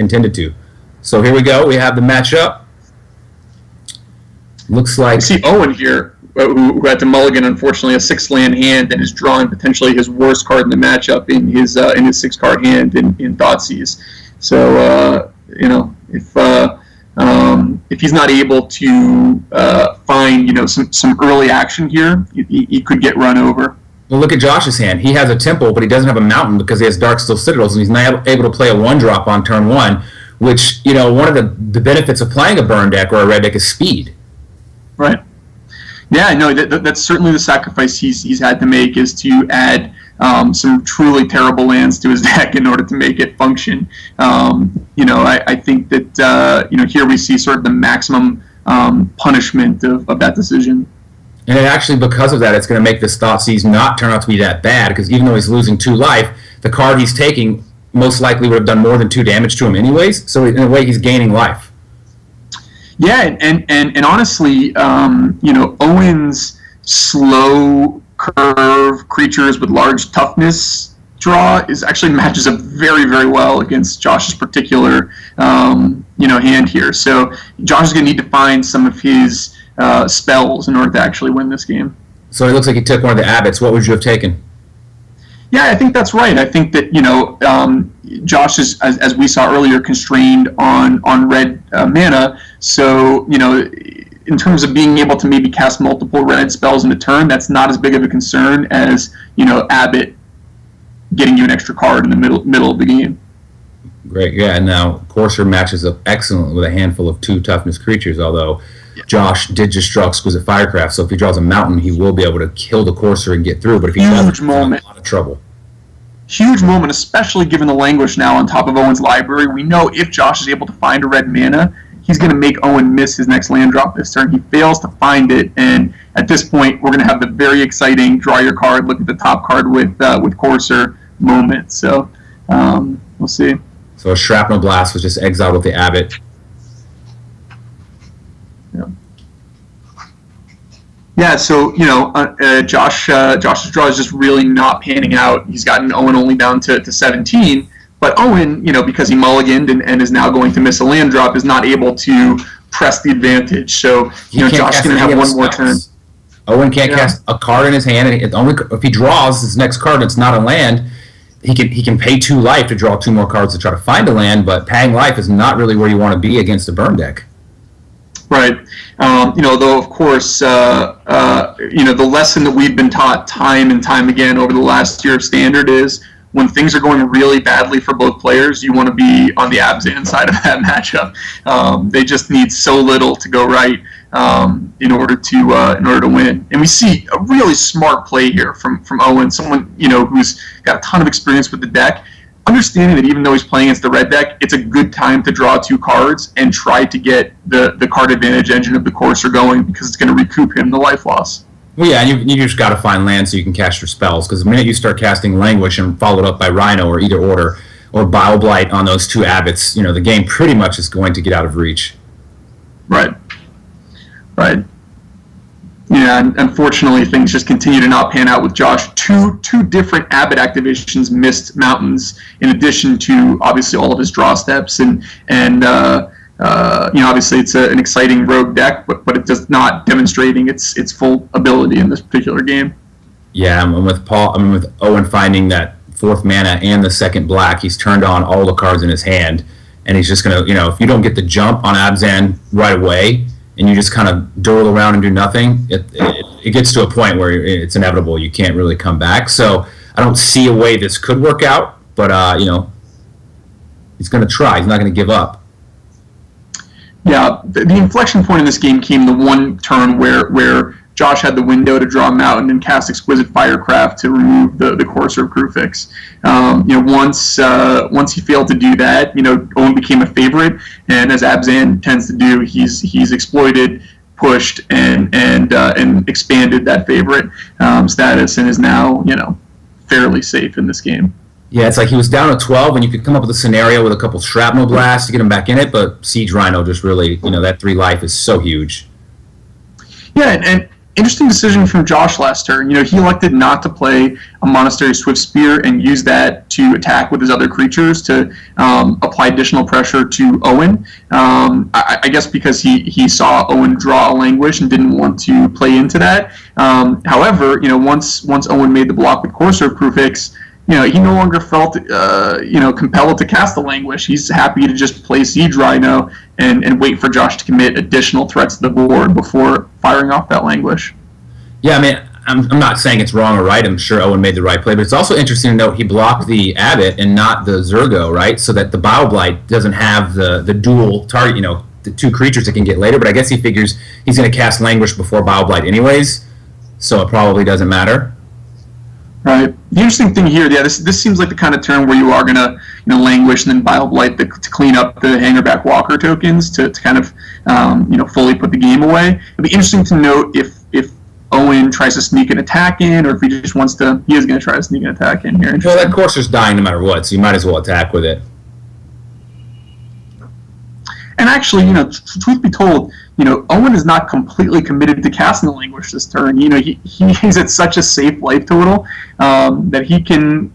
intended to. So here we go. We have the matchup. Looks like... I see Owen here, who had to mulligan, unfortunately, a 6-land hand and is drawing potentially his worst card in the matchup in his 6-card hand in Thoughtseize. So, if he's not able to find, some early action here, he could get run over. Well, look at Josh's hand. He has a temple, but he doesn't have a mountain because he has Darksteel Citadels, and he's not able to play a 1-drop on turn 1, which, one of the benefits of playing a burn deck or a red deck is speed. Right. Yeah, no, that's certainly the sacrifice he's had to make, is to add some truly terrible lands to his deck in order to make it function. I think that here we see sort of the maximum punishment of that decision. And actually, because of that, it's going to make this Thoughtseize not turn out to be that bad, because even though he's losing 2 life, the card he's taking most likely would have done more than 2 damage to him anyways, so in a way he's gaining life. Yeah, and honestly, Owen's slow curve creatures with large toughness draw actually matches up very, very well against Josh's particular hand here. So Josh is going to need to find some of his spells in order to actually win this game. So it looks like he took one of the abbots. What would you have taken? Yeah, I think that's right. I think that Josh is, as we saw earlier, constrained on red mana. So in terms of being able to maybe cast multiple red spells in a turn, that's not as big of a concern as Abbott getting you an extra card in the middle of the game. Great, yeah. And now Courser matches up excellently with a handful of 2 toughness creatures. Although Josh did just draw Exquisite Firecraft, so if he draws a mountain, he will be able to kill the Courser and get through. But if he doesn't, he's in a lot of trouble. Huge moment, especially given the languish now on top of Owen's library. We know if Josh is able to find a red mana, he's going to make Owen miss his next land drop this turn. He fails to find it, and at this point, we're going to have the very exciting draw your card, look at the top card with Courser moment. So we'll see. So a Shrapnel Blast was just exiled with the Abbot. Yeah, so Josh's draw is just really not panning out. He's gotten Owen only down to 17, but Owen, because he mulliganed and is now going to miss a land drop, is not able to press the advantage. So Josh's going to have one more turn. Owen can't cast a card in his hand, and only if he draws his next card and it's not a land, he can pay 2 life to draw 2 more cards to try to find a land. But paying life is not really where you want to be against a burn deck. Right. Though, of course, the lesson that we've been taught time and time again over the last year of Standard is when things are going really badly for both players, you want to be on the Abzan side of that matchup. They just need so little to go right in order to win. And we see a really smart play here from Owen, someone who's got a ton of experience with the deck, understanding that even though he's playing against the red deck, it's a good time to draw 2 cards and try to get the card advantage engine of the Courser going, because it's going to recoup him the life loss. Well, yeah, and you just got to find lands so you can cast your spells, because the minute you start casting Languish and followed up by Rhino or either order or Bile-Blight on those 2 abbots, the game pretty much is going to get out of reach. Right. Yeah, and unfortunately, things just continue to not pan out with Josh. Two different Abbot activations missed mountains, in addition to obviously all of his draw steps, and obviously it's an exciting rogue deck, but it does not demonstrating its full ability in this particular game. Yeah, with Owen finding that 4th mana and the 2nd black, he's turned on all the cards in his hand, and he's just gonna, if you don't get the jump on Abzan right away, and you just kind of dawdle around and do nothing, it gets to a point where it's inevitable. You can't really come back. So I don't see a way this could work out, but he's going to try. He's not going to give up. Yeah, the inflection point in this game came the one turn where Josh had the window to draw a mountain and cast Exquisite Firecraft to remove the Courser of Crewfix. Once he failed to do that, Owen became a favorite, and as Abzan tends to do, he's exploited, pushed, and expanded that favorite status, and is now fairly safe in this game. Yeah, it's like he was down at 12, and you could come up with a scenario with a couple Shrapnel Blasts to get him back in it, but Siege Rhino just really, that 3 life is so huge. Yeah, and Interesting decision from Josh last turn. He elected not to play a Monastery Swift Spear and use that to attack with his other creatures to apply additional pressure to Owen. I guess because he saw Owen draw a Languish and didn't want to play into that. However, once Owen made the block with Corsair Prefix, he no longer felt, compelled to cast the Languish. He's happy to just play Siege Rhino and wait for Josh to commit additional threats to the board before firing off that Languish. Yeah, I mean, I'm not saying it's wrong or right. I'm sure Owen made the right play, but it's also interesting to note he blocked the Abbot and not the Zergo, right? So that the Bioblight doesn't have the dual target, the two creatures it can get later, but I guess he figures he's going to cast Languish before Bioblight anyways, so it probably doesn't matter. Right. The interesting thing here, this seems like the kind of turn where you are going to, Languish and then Bioblight to clean up the Hangarback Walker tokens to kind of, fully put the game away. It'd be interesting to note if Owen tries to sneak an attack in, or if he just wants to, he is going to try to sneak an attack in here. Well, that Corsair's dying no matter what, so you might as well attack with it. And actually, truth be told, Owen is not completely committed to casting the Languish this turn. He's at such a safe life total that he can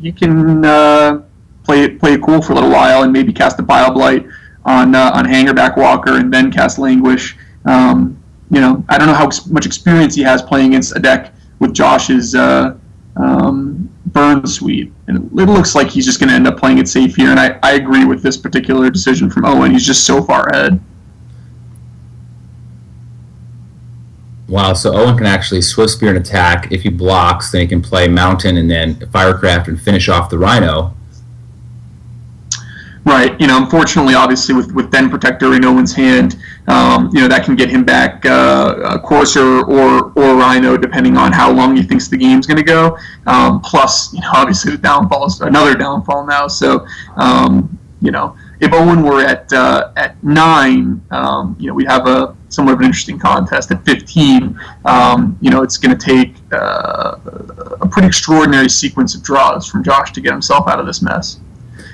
play it cool for a little while and maybe cast a Bioblight on Hangarback Walker and then cast Languish. I don't know how much experience he has playing against a deck with Josh's Burn suite, and it looks like he's just going to end up playing it safe here. And I agree with this particular decision from Owen. He's just so far ahead. Wow, so Owen can actually Swift Spear and attack. If he blocks, then he can play Mountain and then Firecraft and finish off the Rhino. Right. Unfortunately, obviously, with Den Protector in Owen's hand, that can get him back Corsair or Rhino, depending on how long he thinks the game's going to go. Plus, obviously, the downfall is another downfall now. So, if Owen were at 9, we have a somewhat of an interesting contest. At 15, it's going to take a pretty extraordinary sequence of draws from Josh to get himself out of this mess.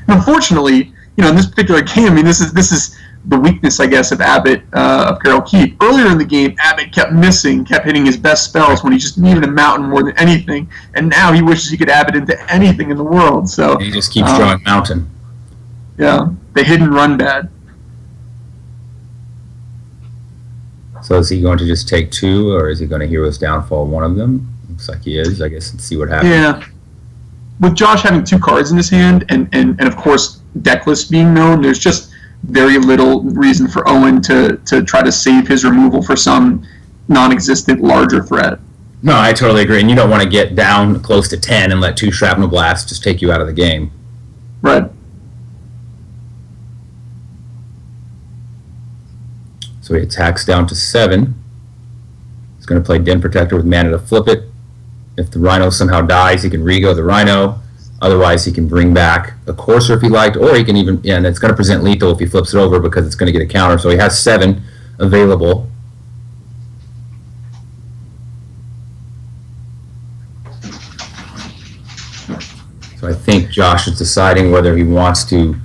And unfortunately, in this particular game, this is the weakness, I guess, of Abbott, of Carol Keefe. Earlier in the game, Abbott kept hitting his best spells when he just needed a Mountain more than anything, and now he wishes he could Abbott into anything in the world. So he just keeps drawing Mountain. Yeah, the hidden run bad. So is he going to just take 2, or is he going to Hero's Downfall one of them? Looks like he is. I guess let's see what happens. Yeah. With Josh having 2 cards in his hand, and of course deck list being known, there's just very little reason for Owen to try to save his removal for some non-existent larger threat. No, I totally agree. And you don't want to get down close to 10 and let 2 Shrapnel Blasts just take you out of the game. Right. So he attacks down to 7. He's going to play Den Protector with mana to flip it. If the Rhino somehow dies, he can re-go the Rhino. Otherwise, he can bring back a Corsair if he liked, or he can even, and it's going to present lethal if he flips it over because it's going to get a counter. So he has 7 available. So I think Josh is deciding whether he wants to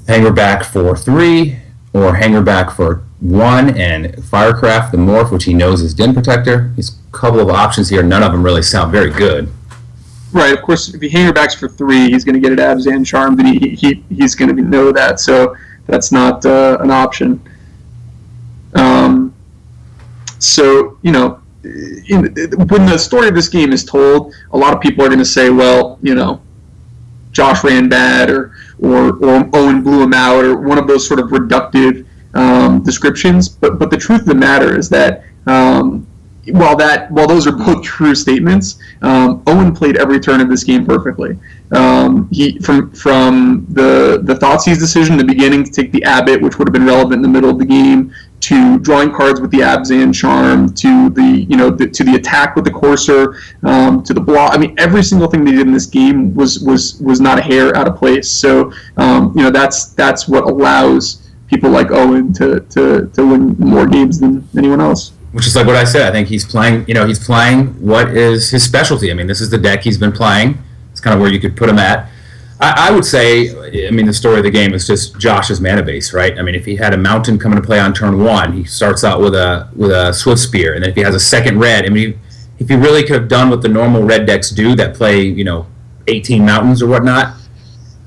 Hangarback for 3 or Hangarback for 1 and Firecraft the Morph, which he knows is Den Protector. He's a couple of options here. None of them really sound very good. Right, of course, if he Hangerbacks for 3, he's going to get an Abzan Charm, and he's going to know that, so that's not an option. So, when the story of this game is told, a lot of people are going to say, well, Josh ran bad, or Owen blew him out, or one of those sort of reductive descriptions. But the truth of the matter is that while those are both true statements, Owen played every turn of this game perfectly. He from the Thoughtseize decision in the beginning to take the Abbot, which would have been relevant in the middle of the game, to drawing cards with the Abzan Charm, to the attack with the Corsair, to the block. I mean, every single thing they did in this game was not a hair out of place. So that's what allows people like Owen to win more games than anyone else. Which is like what I said. I think he's playing. He's playing what is his specialty. I mean, this is the deck he's been playing. It's kind of where you could put him at. I would say, I mean, the story of the game is just Josh's mana base, right? I mean, if he had a mountain coming to play on turn one, he starts out with a Swift Spear, and then if he has a second red, I mean, if he really could have done what the normal red decks do that play, 18 mountains or whatnot,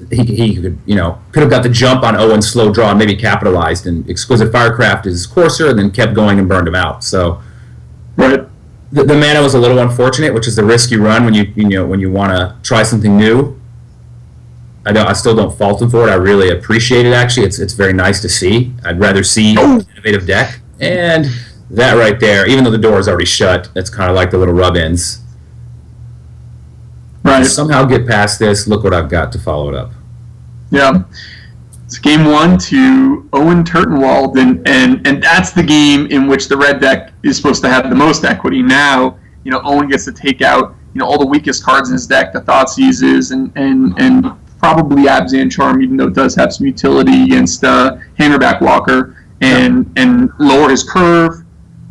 he could, could have got the jump on Owen's slow draw and maybe capitalized. And Exquisite Firecraft is coarser, and then kept going and burned him out. So, right. The mana was a little unfortunate, which is the risk you run when you want to try something new. I still don't fault him for it. I really appreciate it. Actually, it's very nice to see. I'd rather see an innovative deck, and that right there, even though the door is already shut, it's kind of like the little rub-ins. Right. Somehow get past this. Look what I've got to follow it up. Yeah. It's game one to Owen Turtenwald, and that's the game in which the red deck is supposed to have the most equity. Now, Owen gets to take out, all the weakest cards in his deck, the Thoughtseizes, and probably Abzan Charm, even though it does have some utility against Hangarback Walker, and lower his curve,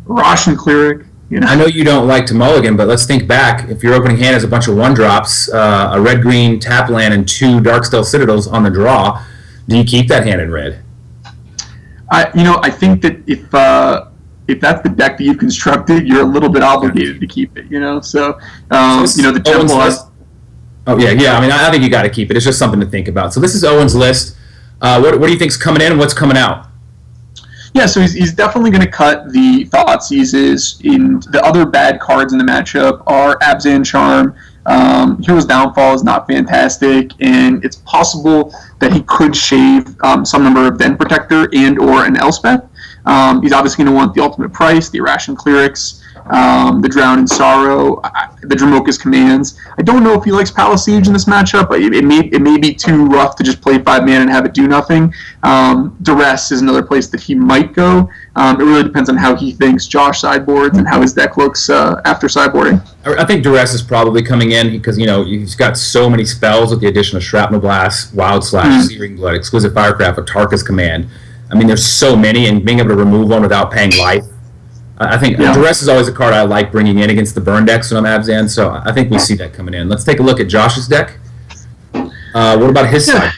Roshan Cleric. I know you don't like to mulligan, but let's think back. If your opening hand is a bunch of 1-drops, a red-green tap land, and 2 Darksteel Citadels on the draw, do you keep that hand in red? I think that if that's the deck that you've constructed, you're a little bit obligated to keep it. So the Temple has. Oh yeah. I mean, I think you got to keep it. It's just something to think about. So this is Owen's list. What do you think's coming in and what's coming out? Yeah, so he's definitely going to cut the Thoughtseizes. In the other bad cards in the matchup are Abzan Charm. Hero's Downfall is not fantastic, and it's possible that he could shave some number of Den Protector and or an Elspeth. He's obviously going to want the Ultimate Price, the Irrational Clerics, the Drown in Sorrow, the Dramoka's Commands. I don't know if he likes Palisade in this matchup. It may be too rough to just play 5 mana and have it do nothing. Duress is another place that he might go. It really depends on how he thinks Josh sideboards and how his deck looks after sideboarding. I think Duress is probably coming in because, he's got so many spells with the addition of Shrapnel Blast, Wild Slash, Searing Blood, Exquisite Firecraft, Atarka's Command. I mean, there's so many, and being able to remove one without paying life. I think Duress is always a card I like bringing in against the burn decks when I'm Abzan, so I think we see that coming in. Let's take a look at Josh's deck. What about his side?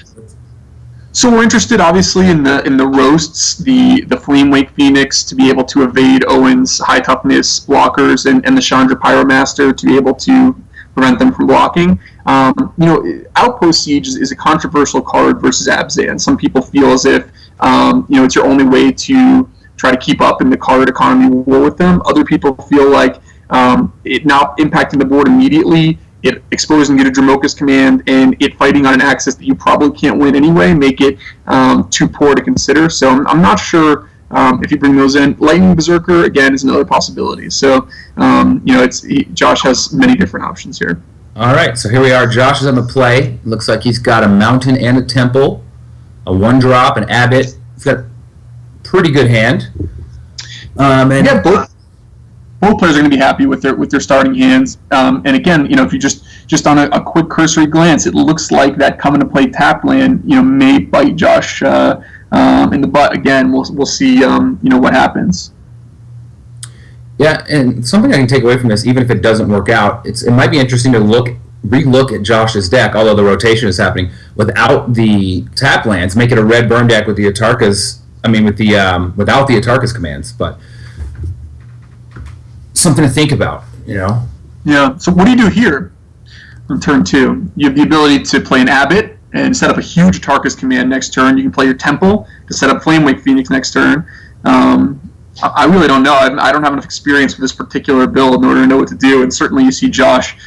So we're interested, obviously, in the roasts, the Flamewake Phoenix to be able to evade Owen's high toughness blockers, and the Chandra Pyromaster to be able to prevent them from blocking. Outpost Siege is a controversial card versus Abzan. Some people feel as if it's your only way to try to keep up in the card economy war with them. Other people feel like it not impacting the board immediately, it exposing you to Dramoka's Command, and it fighting on an axis that you probably can't win anyway, make it too poor to consider. So I'm not sure if you bring those in. Lightning Berserker, again, is another possibility. So, Josh has many different options here. All right, so here we are. Josh is on the play. Looks like he's got a Mountain and a Temple, a 1-drop, an Abbot. He's got a pretty good hand. Both players are going to be happy with their starting hands. And again, if you just on a quick cursory glance, it looks like that coming to play tap land, may bite Josh in the butt. Again, we'll see, what happens. Yeah, and something I can take away from this, even if it doesn't work out, it might be interesting to relook at Josh's deck, although the rotation is happening without the tap lands. Make it a red burn deck with the Atarka's. Without the Atarka's commands, but something to think about, Yeah. So what do you do here on turn 2? You have the ability to play an Abbot and set up a huge Atarka's command next turn. You can play your Temple to set up Flamewake Phoenix next turn. I really don't know. I don't have enough experience with this particular build in order to know what to do, and certainly you see Josh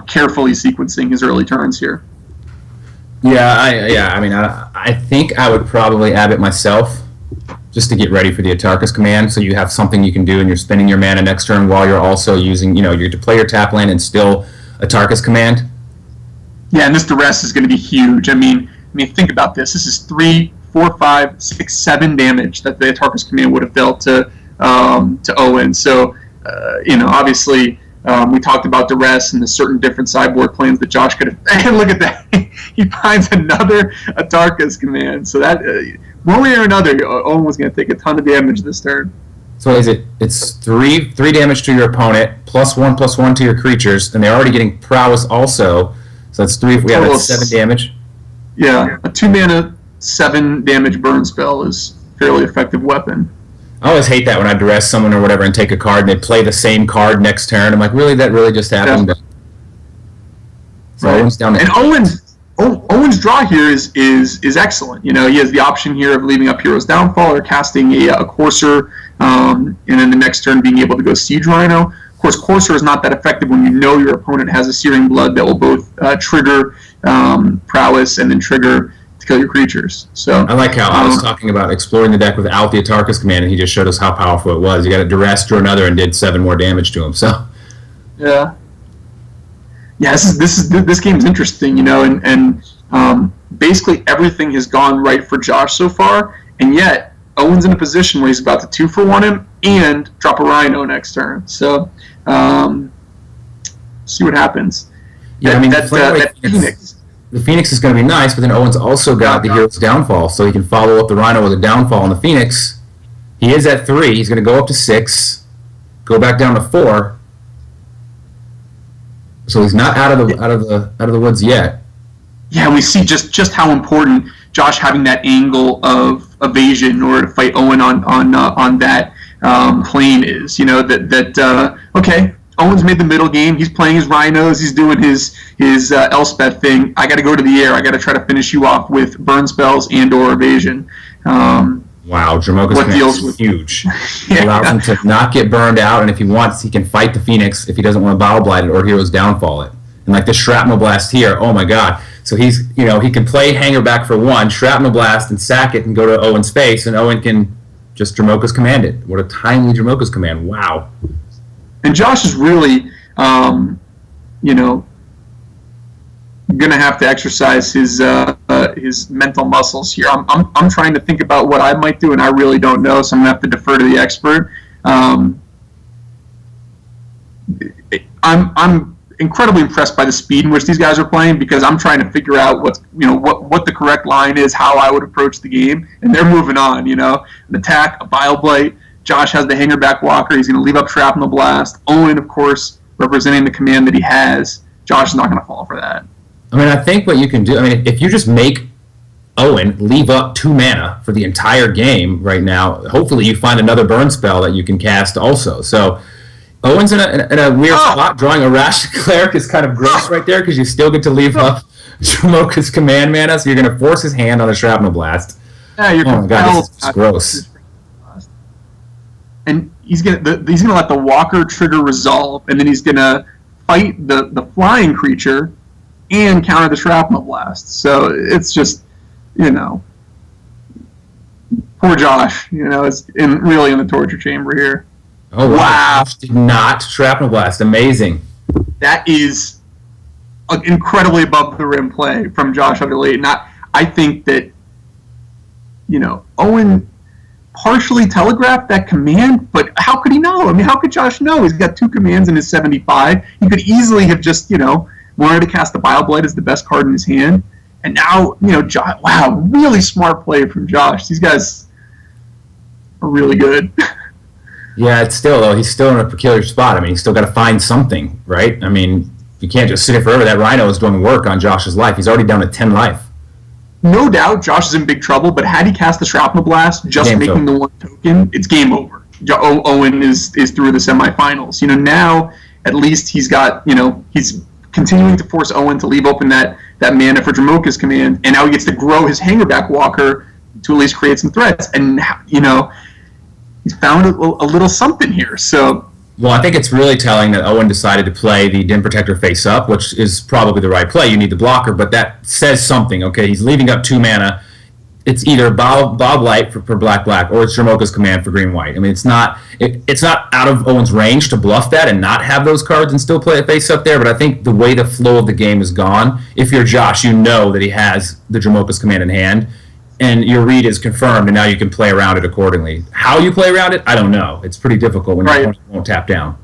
carefully sequencing his early turns here. Yeah, I think I would probably Abbot myself, just to get ready for the Atarka's Command, so you have something you can do and you're spending your mana next turn while you're also using, you to play your tap land and still Atarka's Command. Yeah, and this Duress is going to be huge. I mean, think about this. This is 3, 4, 5, 6, 7 damage that the Atarka's Command would have dealt to Owen. So, obviously, we talked about Duress and the certain different sideboard plans that Josh could have. And look at that. He finds another Atarka's Command. So that, one way or another, Owen was going to take a ton of damage this turn. So it's 3 damage to your opponent, +1/+1 to your creatures, and they're already getting prowess also. So that's 3. Yeah, that's 7 damage. Yeah, a 2-mana, 7 damage burn spell is a fairly effective weapon. I always hate that when I duress someone or whatever and take a card and they play the same card next turn. I'm like, really? That really just happened? Yeah. So Right. Owen's down to And Owen's draw here is excellent. You know, he has the option here of leaving up Hero's Downfall or casting a Courser, and then the next turn being able to go Siege Rhino. Of course, Courser is not that effective when you know your opponent has a Searing Blood that will both trigger Prowess and then trigger to kill your creatures. So I like how I was talking about exploring the deck without the Atarka's command, and he just showed us how powerful it was. You got a duress, drew another, and did 7 more damage to him. So yeah. Yeah, this game is interesting, you know, and basically everything has gone right for Josh so far, and yet Owen's in a position where he's about to 2-for-1 him and drop a Rhino next turn. So, see what happens. yeah, I mean, that Phoenix. The Phoenix is going to be nice, but then Owen's also got the Hero's Downfall, so he can follow up the Rhino with a Downfall on the Phoenix. He is at 3. He's going to go up to 6, go back down to 4. So he's not out of the woods yet. Yeah, we see just how important Josh having that angle of evasion in order to fight Owen on that plane is. You know that okay, Owen's made the middle game. He's playing his Rhinos. He's doing his Elspeth thing. I got to go to the air. I got to try to finish you off with burn spells and/or evasion. Wow, Jamoka's command is huge. Yeah. Allows him to not get burned out, and if he wants, he can fight the Phoenix if he doesn't want to Bottle Blight it or Hero's Downfall it. And like the Shrapnel Blast here, oh my god. So he's, you know, he can play Hangarback for 1, Shrapnel Blast, and sack it and go to Owen's face, and Owen can just Jamoka's command it. What a timely Jamoka's command. Wow. And Josh is really, you know, going to have to exercise his mental muscles here. I'm trying to think about what I might do, and I really don't know, so I'm going to have to defer to the expert. I'm incredibly impressed by the speed in which these guys are playing, because I'm trying to figure out what the correct line is, how I would approach the game, and they're moving on. You know, an attack, a Bile Blight. Josh has the Hangarback Walker. He's going to leave up Shrapnel Blast. Owen, of course, representing the command that he has. Josh is not going to fall for that. I mean, I think what you can do, I mean, if you just make Owen leave up 2 mana for the entire game right now, hopefully you find another burn spell that you can cast also. So Owen's in a weird spot. Drawing a Rash Cleric is kind of gross right there, because you still get to leave up Jamoka's command mana, so you're going to force his hand on a Shrapnel Blast. Yeah, you're oh my god, this is gross. And he's gonna let the Walker trigger resolve, and then he's gonna fight the flying creature and counter the Shrapnel Blast. So it's just, you know, poor Josh. You know, is really in the torture chamber here. Oh wow! Josh did not Shrapnel Blast. Amazing. That is an incredibly above the rim play from Josh Utter-Leyton. I think that, you know, Owen partially telegraphed that command, but how could he know? I mean, how could Josh know? He's got 2 commands in his 75. He could easily have just, you know, wanted to cast the Bile Blight as the best card in his hand. And now, you know, Josh, wow, really smart play from Josh. These guys are really good. Yeah, it's still, though, he's still in a peculiar spot. I mean, he's still got to find something, right? I mean, you can't just sit here forever. That Rhino is doing work on Josh's life. He's already down to 10 life. No doubt Josh is in big trouble, but had he cast the Shrapnel Blast, just Game's making over. the 1 token, it's game over. Owen is through the semifinals. You know, now at least he's got, you know, he's continuing to force Owen to leave open that mana for Jamoka's command, and now he gets to grow his Hangarback Walker to at least create some threats. And, you know, he's found a little something here. So, well, I think it's really telling that Owen decided to play the Dim Protector face up, which is probably the right play. You need the blocker, but that says something. Okay, he's leaving up 2 mana. It's either Bob Light for black, or it's Jamoka's command for green-white. I mean, it's not out of Owen's range to bluff that and not have those cards and still play a face up there, but I think the way the flow of the game is gone, if you're Josh, you know that he has the Jamoka's command in hand, and your read is confirmed, and now you can play around it accordingly. How you play around it, I don't know. It's pretty difficult when your opponent won't tap down.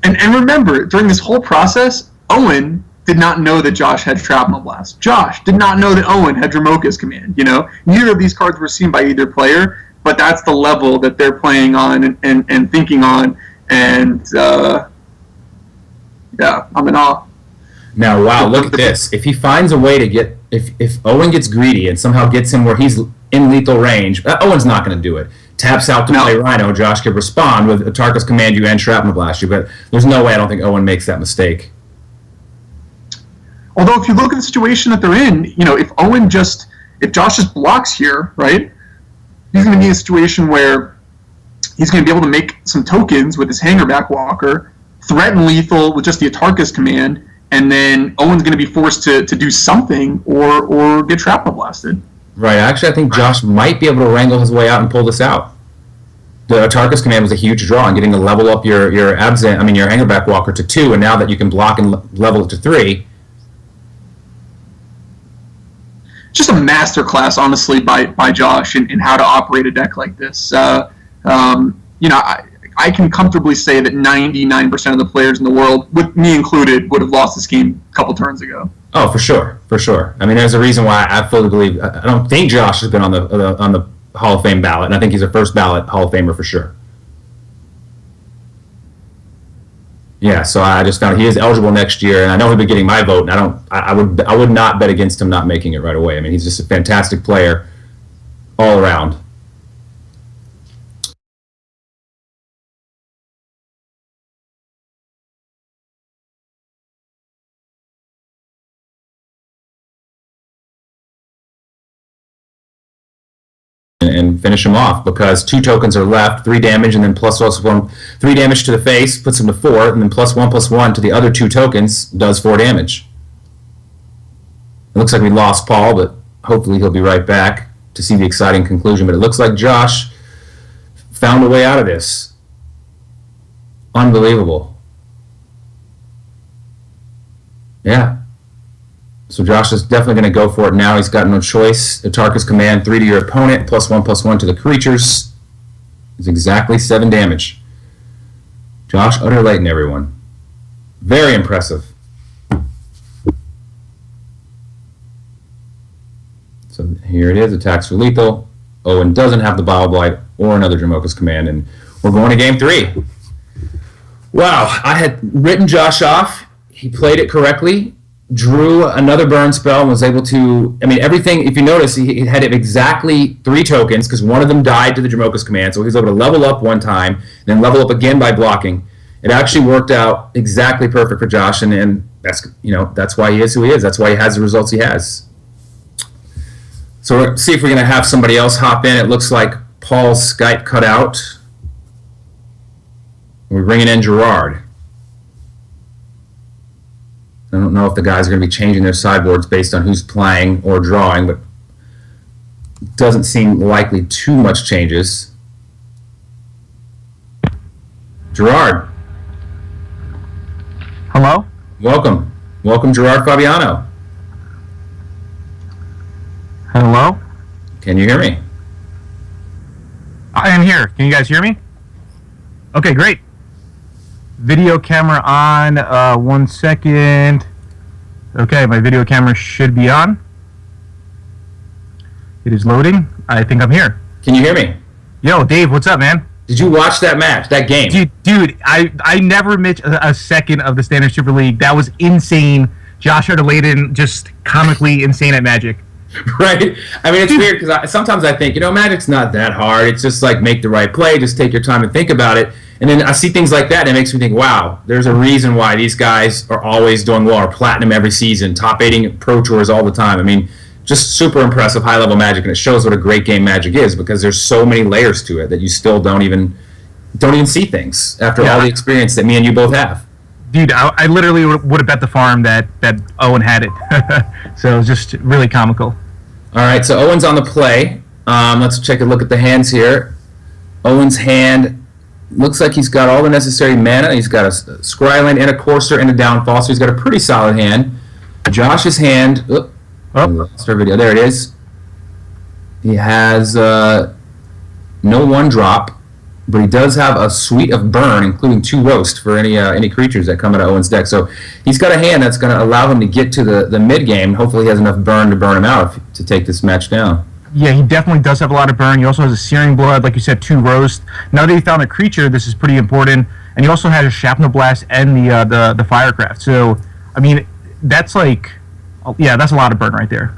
And remember, during this whole process, Owen did not know that Josh had Shrapnel Blast. Josh did not know that Owen had Jamoka's command. You know, neither of these cards were seen by either player, but that's the level that they're playing on and thinking on. And yeah, I'm in awe. Now, wow, look at this. If he finds a way to get if Owen gets greedy and somehow gets him where he's in lethal range, Owen's not going to do it. Taps out to play Rhino, Josh could respond with Atarka's command you and shrapnel blast you, but there's no way I don't think Owen makes that mistake. Although if you look at the situation that they're in, if Josh just blocks here, right, he's going to be in a situation where he's going to be able to make some tokens with his Hangarback Walker, threaten lethal with just the Atarka's command, and then Owen's going to be forced to do something or get shrapnel blasted. Right. Actually, I think Josh might be able to wrangle his way out and pull this out. The Atarka's command was a huge draw, and getting to level up your Hangarback Walker to 2, and now that you can block and level it to 3. Just a masterclass, honestly, by Josh in how to operate a deck like this. I can comfortably say that 99% of the players in the world, with me included, would have lost this game a couple turns ago. Oh, for sure. I mean, there's a reason why I fully believe. I don't think Josh has been on the Hall of Fame ballot, and I think he's a first ballot Hall of Famer for sure. Yeah, so I just found he is eligible next year, and I know he'll be getting my vote. And I would not bet against him not making it right away. I mean, he's just a fantastic player all around. And finish him off, because 2 tokens are left, 3 damage, and then +1, 3 damage to the face puts him to 4, and then +1/+1 to the other 2 tokens does 4 damage. It looks like we lost Paul, but hopefully he'll be right back to see the exciting conclusion. But it looks like Josh found a way out of this. Unbelievable. Yeah. So Josh is definitely going to go for it now. He's got no choice. Atarka's command, 3 to your opponent, +1/+1 to the creatures. It's exactly 7 damage. Josh Utter-Leyton, everyone. Very impressive. So here it is, attacks for lethal. Owen doesn't have the Bile Blight or another Jamoka's command, and we're going to game 3. Wow, I had written Josh off. He played it correctly. Drew another burn spell and was able to, everything, if you notice, he had exactly 3 tokens because one of them died to the Jamoka's command, so he was able to level up one time, then level up again by blocking. It actually worked out exactly perfect for Josh, and that's why he is who he is. That's why he has the results he has. So let's see if we're going to have somebody else hop in. It looks like Paul's Skype cut out. We're bringing in Gerard. I don't know if the guys are going to be changing their sideboards based on who's playing or drawing, but it doesn't seem likely too much changes. Gerard. Hello? Welcome. Welcome, Gerard Fabiano. Hello? Can you hear me? I am here. Can you guys hear me? Okay, great. Video camera on. 1 second. Okay, my video camera should be on. It is loading. I think I'm here. Can you hear me? Yo, Dave, what's up, man? Did you watch that match, that game? Dude, I never missed a second of the Standard Super League. That was insane. Josh Utter-Leyton just comically insane at Magic. Right? It's weird because sometimes I think, Magic's not that hard. It's just like make the right play, just take your time and think about it. And then I see things like that, and it makes me think, wow, there's a reason why these guys are always doing well, or platinum every season, top 8ing Pro Tours all the time. Just super impressive high-level Magic, and it shows what a great game Magic is, because there's so many layers to it that you still don't even see things after all the experience that me and you both have. Dude, I literally would have bet the farm that Owen had it. So it was just really comical. All right, so Owen's on the play. Let's take a look at the hands here. Owen's hand looks like he's got all the necessary mana. He's got a Scryland and a Courser and a Downfall, so he's got a pretty solid hand. Josh's hand, lost our video. There it is. He has no 1-drop, but he does have a suite of burn, including 2 roast for any creatures that come out of Owen's deck. So he's got a hand that's going to allow him to get to the mid game. Hopefully he has enough burn to burn him out to take this match down. Yeah, he definitely does have a lot of burn. He also has a Searing Blood, like you said, 2 roast. Now that he found a creature, this is pretty important. And he also has a Shrapnel Blast and the Firecraft. So, that's that's a lot of burn right there.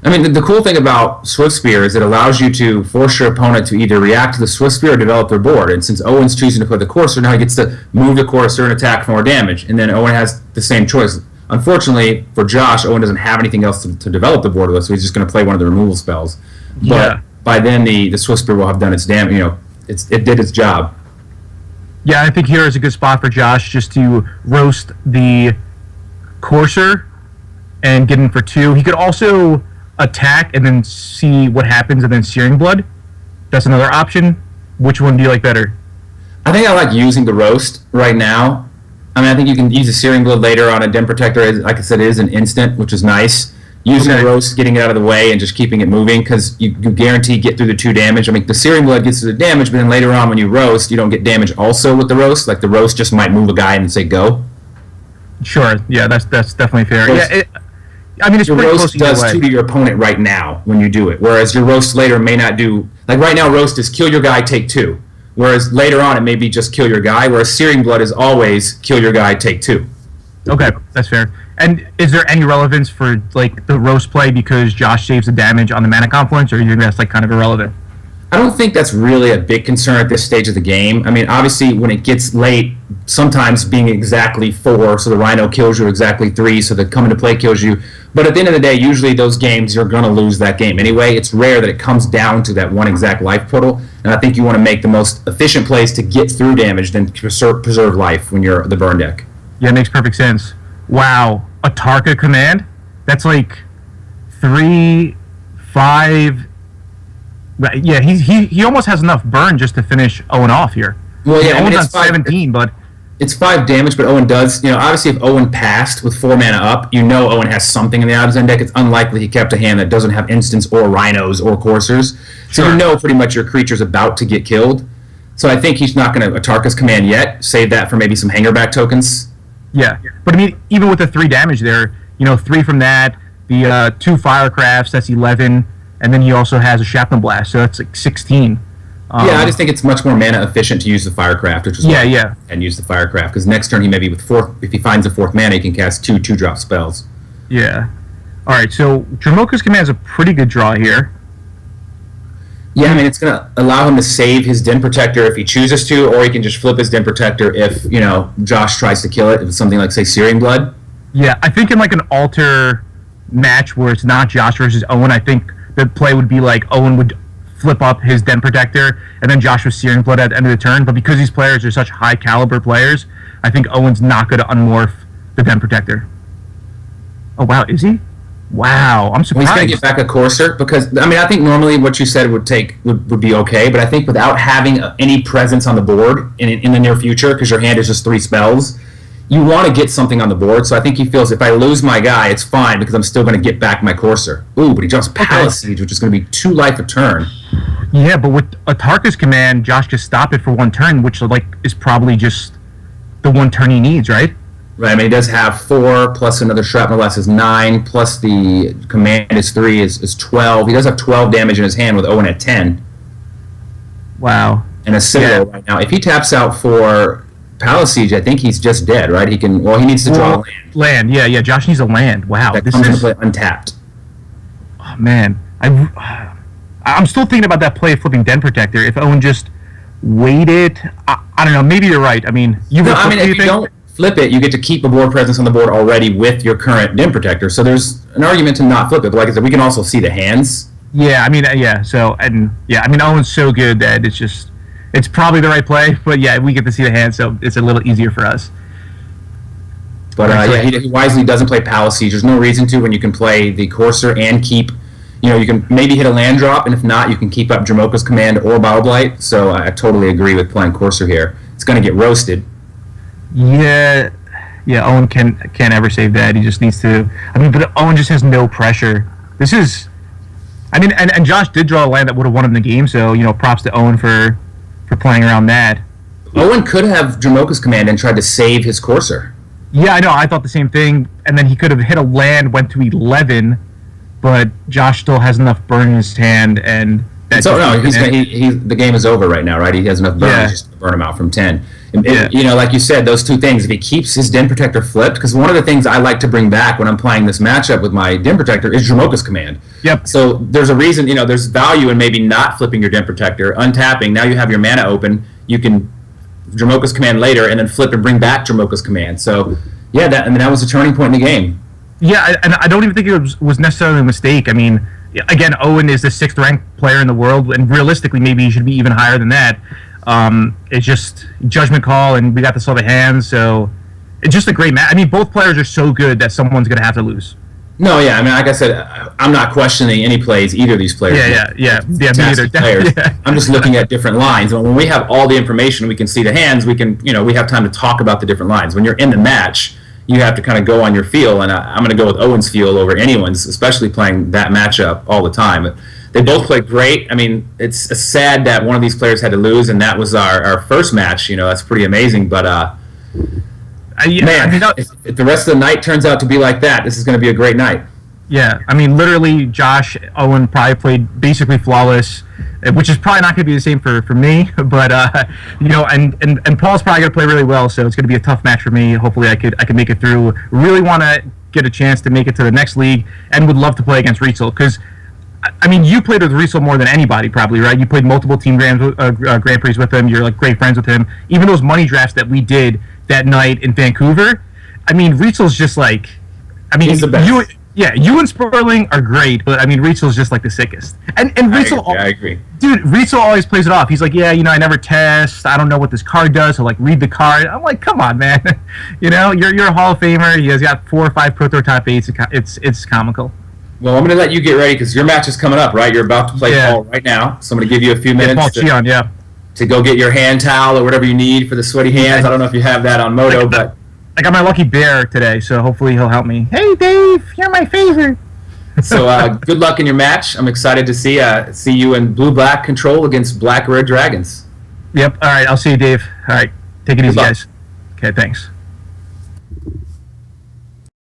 I mean, the cool thing about Swift Spear is it allows you to force your opponent to either react to the Swift Spear or develop their board. And since Owen's choosing to play the Courser, now he gets to move the Courser and attack for more damage. And then Owen has the same choice. Unfortunately, for Josh, Owen doesn't have anything else to develop the board with, so he's just going to play one of the removal spells. But by then, the Swift Spear will have done its damage. It did its job. Yeah, I think here is a good spot for Josh just to roast the Courser and get in for 2. He could also attack and then see what happens and then Searing Blood. That's another option. Which one do you like better? I think I like using the roast right now. I mean, I think you can use a Searing Blood later on a Den Protector. Like I said, it is an instant, which is nice. Using the roast, getting it out of the way, and just keeping it moving, because you guarantee get through the 2 damage. I mean, the Searing Blood gets through the damage, but then later on when you roast, you don't get damage also with the roast. Like, the roast just might move a guy and say go. Sure, yeah, that's definitely fair. I mean, it's your pretty roast close does 2 to your opponent right now when you do it, whereas your roast later may not do. Like right now, roast is kill your guy, take 2. Whereas later on, it may be just kill your guy. Whereas Searing Blood is always kill your guy, take 2. Okay, that's fair. And is there any relevance for like the roast play because Josh saves the damage on the mana confluence, or you think that's like kind of irrelevant? I don't think that's really a big concern at this stage of the game. I mean, obviously, when it gets late, sometimes being exactly 4, so the Rhino kills you exactly 3, so the come into play kills you. But at the end of the day, usually those games, you're going to lose that game anyway. It's rare that it comes down to that one exact life portal, and I think you want to make the most efficient plays to get through damage than preserve life when you're the burn deck. Yeah, it makes perfect sense. Wow, a Tarka command? That's like 3, 5... Yeah, he almost has enough burn just to finish Owen off here. Well, yeah, Owen's on 17, but it's 5 damage. But Owen does, obviously, if Owen passed with 4 mana up, Owen has something in the Abzan deck. It's unlikely he kept a hand that doesn't have instants or rhinos or coursers. So pretty much your creature's about to get killed. So I think he's not going to Atarka's command yet. Save that for maybe some Hangarback tokens. Yeah, but I mean, even with the 3 damage there, 3 from that, the 2 Firecrafts, that's 11. And then he also has a Shrapnel Blast, so that's like 16. I just think it's much more mana efficient to use the Firecraft, which is and use the Firecraft, because next turn he maybe with 4, if he finds a 4th mana, he can cast 2 2-drop spells. Yeah. All right, so Dromoka's command is a pretty good draw here. Yeah, I mean, it's going to allow him to save his Den Protector if he chooses to, or he can just flip his Den Protector if, Josh tries to kill it, if it's something like, say, Searing Blood. Yeah, I think in like an alter match where it's not Josh versus Owen, I think the play would be like Owen would flip up his Den Protector, and then Josh was Searing Blood at the end of the turn. But because these players are such high caliber players, I think Owen's not going to unmorph the Den Protector. Oh wow, is he? Wow, I'm surprised. Well, he's going to get back a Courser, because I think normally what you said would be okay, but I think without having any presence on the board in the near future, because your hand is just 3 spells, you want to get something on the board. So I think he feels if I lose my guy, it's fine because I'm still going to get back my Courser. Ooh, but he draws Palace Siege, which is going to be 2 life a turn. Yeah, but with Atarka's command, Josh just stopped it for 1 turn, which is probably just the 1 turn he needs, right? Right. I mean, he does have 4 plus another Shrapnel Blast is 9 plus the command is 3 is 12. He does have 12 damage in his hand with Owen at 10. Wow. And a Citadel right now. If he taps out for Palace Siege, I think he's just dead, right? He needs to draw a land. Land, yeah. Josh needs a land. Wow, that comes into play untapped. Oh man, I'm still thinking about that play of flipping Den Protector. If Owen just waited, I don't know. Maybe you're right. I mean, if you don't flip it, you get to keep a board presence on the board already with your current Den Protector. So there's an argument to not flip it. But like I said, we can also see the hands. Yeah, I mean, So Owen's so good that it's probably the right play, but yeah, we get to see the hand, so it's a little easier for us. But he wisely doesn't play Palace Siege. There's no reason to when you can play the Courser and keep, you can maybe hit a land drop, and if not, you can keep up Dromoka's command or Bioblight. So I totally agree with playing Courser here. It's going to get roasted. Yeah, Owen can't ever save that. He just needs to. But Owen just has no pressure. This is, and Josh did draw a land that would have won him the game. So props to Owen for playing around that. Owen could have Dromoka's command and tried to save his Courser. Yeah, I know. I thought the same thing. And then he could have hit a land, went to 11, but Josh still has enough burn in his hand, and So no, the game is over right now, right? He has enough burn, he's just gonna burn him out from 10. You know, like you said, those two things. If he keeps his den protector flipped, because one of the things I like to bring back when I'm playing this matchup with my den protector is Jamoka's command. Yep. So there's a reason, you know, there's value in maybe not flipping your den protector, untapping. Now you have your mana open. You can Jamoka's command later, and then flip and bring back Jamoka's command. So yeah, that was a turning point in the game. Yeah, and I don't even think it was necessarily a mistake. I mean, again, Owen is the 6th ranked player in the world, and realistically, maybe he should be even higher than that. It's just judgment call, and we got to saw the hands, so it's just a great match. I mean, both players are so good that someone's going to have to lose. No, yeah, I mean, like I said, I'm not questioning any plays either of these players. Yeah, me either. Players. I'm just looking at different lines. And when we have all the information, we can see the hands. We can, you know, we have time to talk about the different lines. When you're in the match, you have to kind of go on your feel, and I'm going to go with Owen's feel over anyone's, especially playing that matchup all the time. They both played great. I mean, it's sad that one of these players had to lose, and that was our first match. You know, that's pretty amazing. But man, I mean, if the rest of the night turns out to be like that, this is going to be a great night. Yeah, I mean, literally, Josh, Owen probably played basically flawless, which is probably not going to be the same for me. But you know, and Paul's probably going to play really well, so it's going to be a tough match for me. Hopefully, I can make it through. Really want to get a chance to make it to the next league, and would love to play against Rietzel, because I mean, you played with Rietzel more than anybody, probably, right? You played multiple team Grand Prix with him. You're like great friends with him. Even those money drafts that we did that night in Vancouver, I mean, Rietzel's just like, I mean, he's the best. You and Sperling are great, but I mean, Rietzel's just like the sickest. And Rietzel, I agree. Dude, Rietzel always plays it off. He's like, yeah, you know, I never test. I don't know what this card does. So like, read the card. I'm like, come on, man. You know, you're a Hall of Famer. He has got 4 or 5 Pro Tour top 8s. It's comical. Well, I'm going to let you get ready because your match is coming up, right? You're about to play Paul right now, so I'm going to give you a few minutes to go get your hand towel or whatever you need for the sweaty hands. I don't know if you have that on Moto, but I got my lucky bear today, so hopefully he'll help me. Hey, Dave, you're my favorite. So good luck in your match. I'm excited to see you in blue-black control against black-red dragons. Yep. All right. I'll see you, Dave. All right. Take it easy, guys. Okay. Thanks.